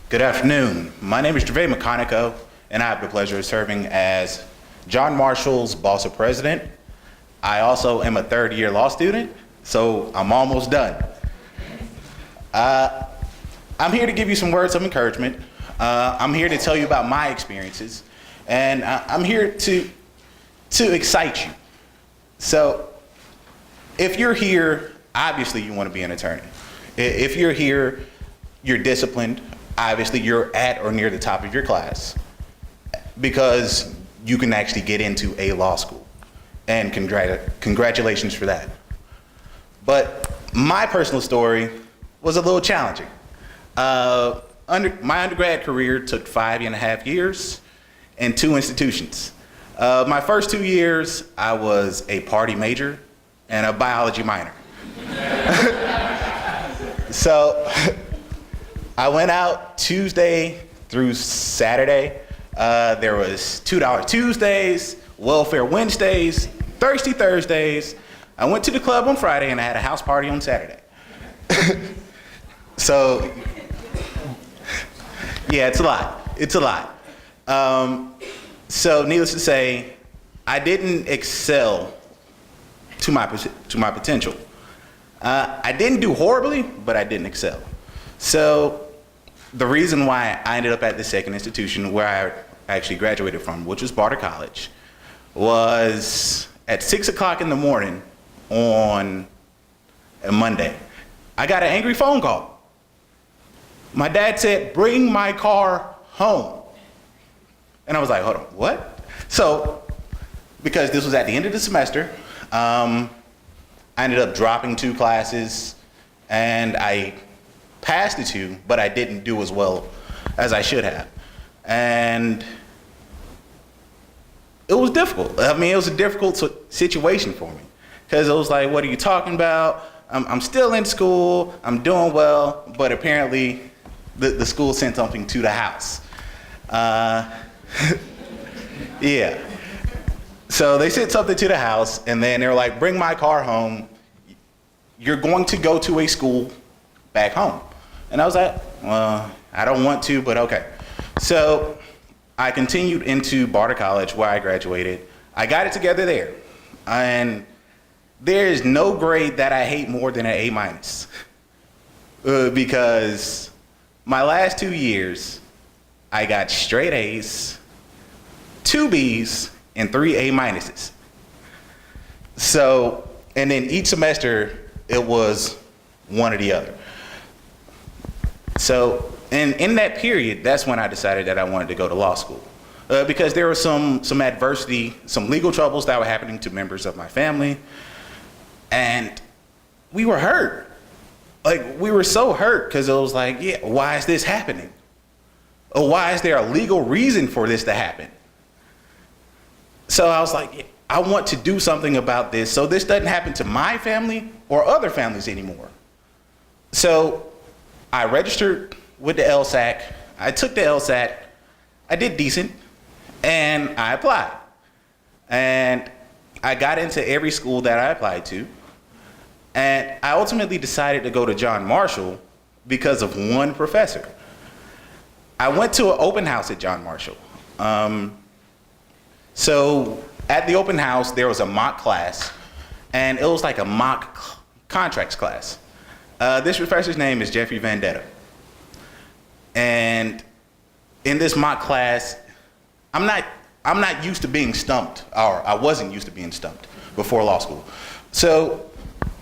Good afternoon. My name is Jervai McConico, and I have the pleasure of serving as John Marshall's boss of president. I also am a third-year law student, so I'm almost done. I'm here to give you some words of encouragement. I'm here to tell you about my experiences, and I'm here to excite you. So, if you're here, obviously you want to be an attorney. If you're here, you're disciplined. Obviously, you're at or near the top of your class because you can actually get into a law school. And congratulations for that. But my personal story was a little challenging. My undergrad career took 5.5 years and 2 institutions. My first 2 years, I was a party major and a biology minor. So I went out Tuesday through Saturday. There was $2 Tuesdays, welfare Wednesdays, thirsty Thursdays. I went to the club on Friday and I had a house party on Saturday. So, yeah, it's a lot. It's a lot. So needless to say, I didn't excel to my potential. I didn't do horribly, but I didn't excel. So the reason why I ended up at the second institution where I actually graduated from, which was Barter College, was at 6 o'clock in the morning on a Monday. I got an angry phone call. My dad said, "Bring my car home." And I was like, hold on, what? So, because this was at the end of the semester, I ended up dropping 2 classes, and I passed the 2, but I didn't do as well as I should have. And it was difficult. I mean, it was a difficult situation for me, because it was like, what are you talking about? I'm still in school, I'm doing well, but apparently the school sent something to the house. Yeah. So they sent something to the house, and then they were like, "Bring my car home. You're going to go to a school back home." And I was like, well, I don't want to, but okay. So I continued into Barter College, where I graduated. I got it together there. And there is no grade that I hate more than an A-, because my last 2 years, I got straight A's, 2 B's, and 3 A-. So, and then each semester, it was one or the other. So, in that period, that's when I decided that I wanted to go to law school. Because there was some adversity, some legal troubles that were happening to members of my family. And we were hurt. Like, we were so hurt because it was like, yeah, why is this happening? Or why is there a legal reason for this to happen? So I was like, yeah, I want to do something about this so this doesn't happen to my family or other families anymore. So I registered with the LSAC. I took the LSAT. I did decent, and I applied. And I got into every school that I applied to. And I ultimately decided to go to John Marshall because of one professor. I went to an open house at John Marshall. So at the open house, there was a mock class, and it was like a mock contracts class. This professor's name is Jeffrey Vendetta. And in this mock class, I'm not used to being stumped, or I wasn't used to being stumped before law school. So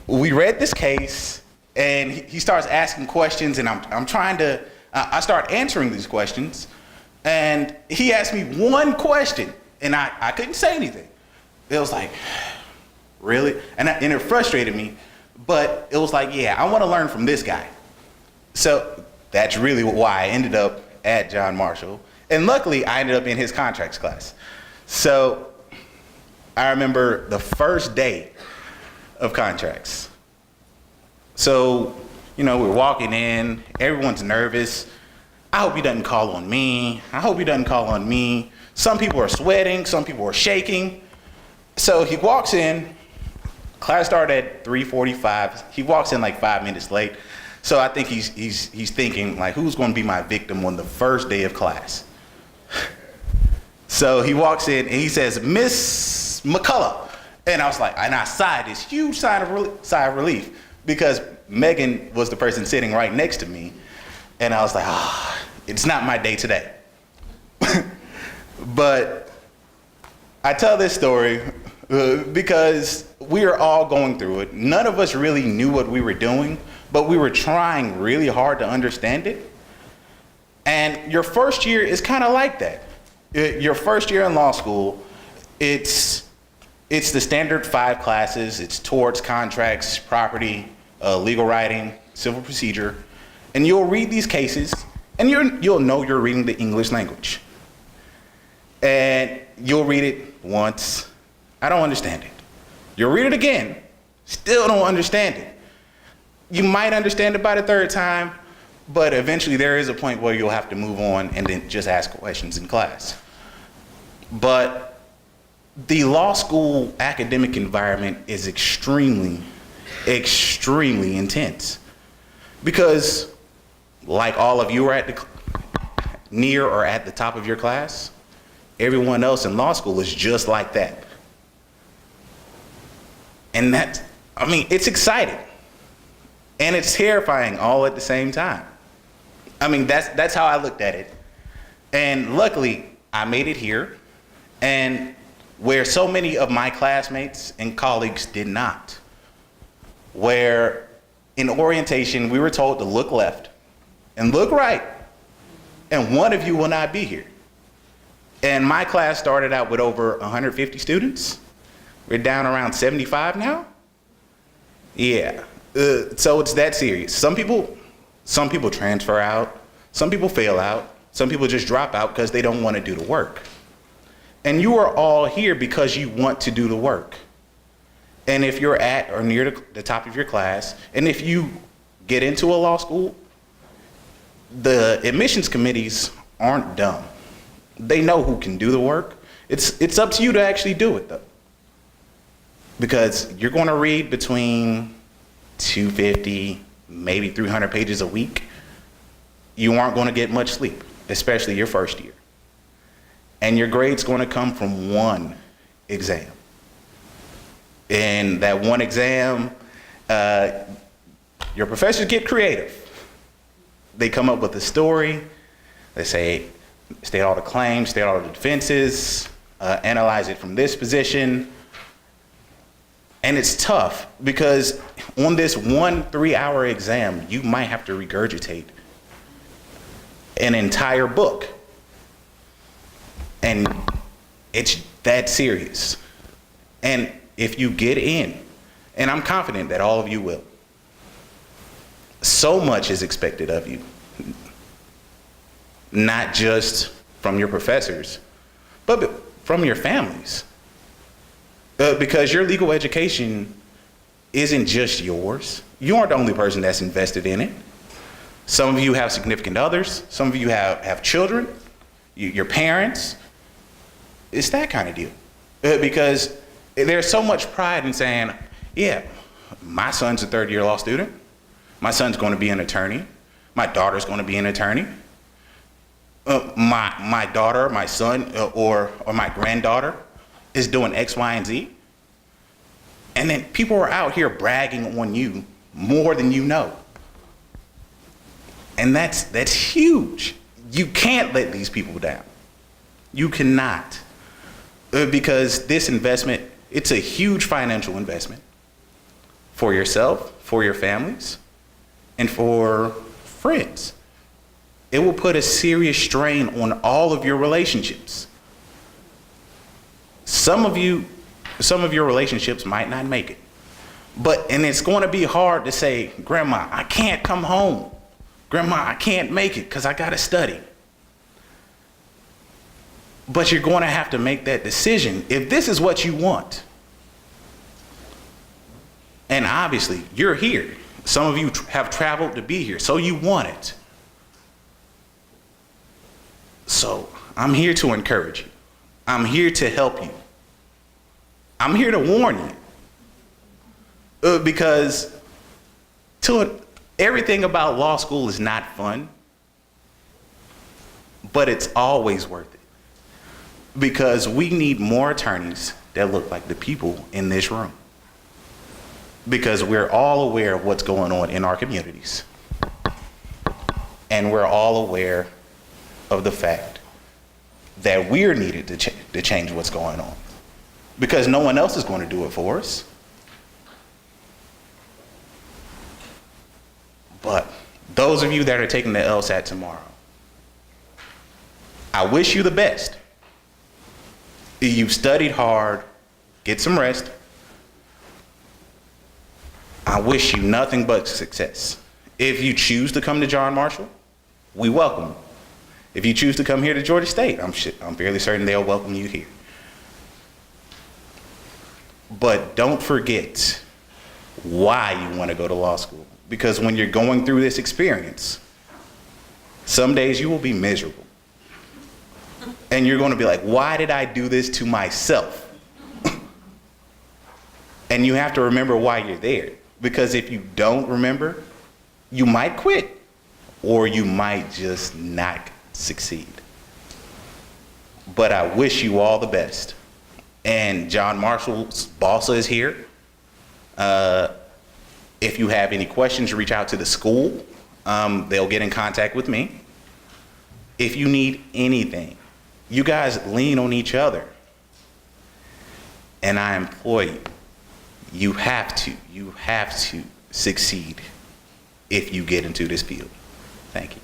we read this case, and he starts asking questions, and I start answering these questions, and he asked me one question, and I couldn't say anything. It was like, really? And it frustrated me, but it was like, yeah, I want to learn from this guy. So that's really why I ended up at John Marshall. And luckily, I ended up in his contracts class. So I remember the first day of contracts. So, we're walking in, everyone's nervous. I hope he doesn't call on me. I hope he doesn't call on me. Some people are sweating, some people are shaking. So he walks in, class started at 3:45. He walks in like 5 minutes late. So I think he's thinking like, who's going to be my victim on the first day of class? So he walks in and he says, Miss McCullough. And I was like, and I sighed this huge sigh of relief because Megan was the person sitting right next to me. And I was like, it's not my day today. But I tell this story because we are all going through it. None of us really knew what we were doing, but we were trying really hard to understand it. And your first year is kind of like that. Your first year in law school, it's the standard 5 classes. It's torts, contracts, property, legal writing, civil procedure. And you'll read these cases, and you'll know you're reading the English language. And you'll read it once. I don't understand it. You'll read it again. Still don't understand it. You might understand it by the 3rd time, but eventually there is a point where you'll have to move on and then just ask questions in class. But the law school academic environment is extremely, extremely intense. Because like all of you are at the near or at the top of your class, everyone else in law school is just like that. And it's exciting. And it's terrifying all at the same time. That's how I looked at it. And luckily, I made it here. And where so many of my classmates and colleagues did not. Where in orientation, we were told to look left and look right. And one of you will not be here. And my class started out with over 150 students. We're down around 75 now. Yeah. So it's that serious. Some people transfer out. Some people fail out. Some people just drop out because they don't want to do the work. And you are all here because you want to do the work. And if you're at or near the top of your class, and if you get into a law school, the admissions committees aren't dumb. They know who can do the work. It's up to you to actually do it, though. Because you're going to read between 250, maybe 300 pages a week. You aren't going to get much sleep, especially your first year. And your grade's going to come from one exam. And that one exam, your professors get creative. They come up with a story. They say, state all the claims, state all the defenses, analyze it from this position. And it's tough because on this 1 3-hour exam, you might have to regurgitate an entire book. And it's that serious. And if you get in, and I'm confident that all of you will, so much is expected of you. Not just from your professors, but from your families. Because your legal education isn't just yours. You aren't the only person that's invested in it. Some of you have significant others. Some of you have children, your parents. It's that kind of deal. Because there's so much pride in saying, yeah, my son's a 3rd-year law student. My son's going to be an attorney. My daughter's going to be an attorney. My daughter, my son, or my granddaughter is doing X, Y, and Z. And then people are out here bragging on you more than you know. And that's huge. You can't let these people down. You cannot. Because this investment, it's a huge financial investment for yourself, for your families, and for friends. It will put a serious strain on all of your relationships. Some of your relationships might not make it. And it's going to be hard to say, Grandma, I can't come home. Grandma, I can't make it because I got to study. But you're going to have to make that decision if this is what you want. And obviously, you're here. Some of you have traveled to be here, so you want it. So I'm here to encourage you. I'm here to help you. I'm here to warn you. Because Everything about law school is not fun, but it's always worth it. Because we need more attorneys that look like the people in this room. Because we're all aware of what's going on in our communities. And we're all aware of the fact that we're needed to change what's going on. Because no one else is going to do it for us. But those of you that are taking the LSAT tomorrow, I wish you the best. You've studied hard, get some rest. I wish you nothing but success. If you choose to come to John Marshall, we welcome you. If you choose to come here to Georgia State, I'm fairly certain they'll welcome you here. But don't forget why you want to go to law school. Because when you're going through this experience, some days you will be miserable. And you're going to be like, why did I do this to myself? And you have to remember why you're there. Because if you don't remember, you might quit. Or you might just not succeed. But I wish you all the best. And John Marshall's boss is here. If you have any questions, reach out to the school. They'll get in contact with me. If you need anything, you guys lean on each other. And I implore you, you have to succeed if you get into this field. Thank you.